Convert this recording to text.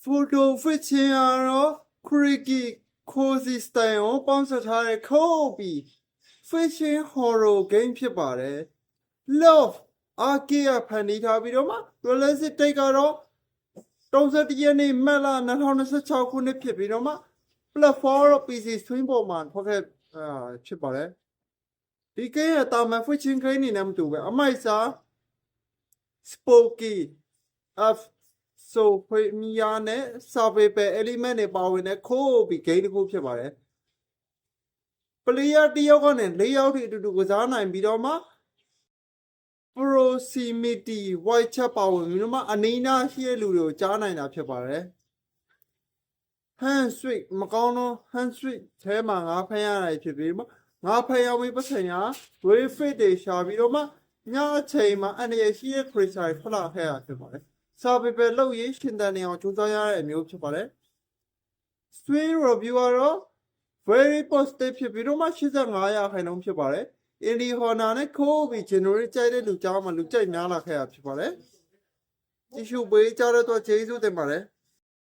photo fitting ကတော့ cricket cozy style ကိုပေါင်းစပ်ထားတဲ့ခုတ်ပြီး fishing horror game ဖြစ်ပါတယ် love အာကေကဖန်တီးထားပြီးတော့မှ realistic date ကတော့31ရက်နေ့မတ်လ2026ခုနှစ်ဖြစ်ပြီးတော့မှ platform တော့ PC stream ပေါ်မှာဖောက်ခဲ့ဖြစ်ပါတယ်ဒီ game ကတာမန် fishing game နေနဲ့မတူပဲအမိုက်စား spooky of so premier နဲ့ survival element တွေပါဝင်တဲ့ခိုးပြီး game တစ်ခုဖြစ်ပါတယ် player တစ်ယောက်ကနေ4ယောက်ထိအတူတူကစားနိုင်ပြီးတော့မှ proximity white chat ပါဝင်ပြီးတော့မှအနီးနားရှိတဲ့လူတွေကိုကြားနိုင်တာဖြစ်ပါတယ် hand sweet မကောင်းတော့ hand sweet ထဲမှာငါဖမ်းရတာဖြစ်ပြီးမှငါဖမ်းရောက်ပြီးပတ်စံရ way fit တွေရှာပြီးတော့မှညအချိန်မှာအနေရရှိတဲ့ creature ဖလာခဲ့ရဖြစ်ပါတယ် survival လုပ်ရေးရှင်တန်နေအောင်ကြိုးစားရတဲ့အမျိုးဖြစ်ပါတယ် swing review ကတော့ very positive ဖြစ်ပြီးတော့မှ85ရာခိုင်နှုန်းဖြစ်ပါတယ် indie horror နဲ့ခိုးပြီး generate ကြိုက်တဲ့လူကြားမှာလူကြိုက်များလာခဲ့ရဖြစ်ပါတယ် ကြည့်ရှုပေးကြတဲ့တော့ကျေးဇူးတင်ပါတယ်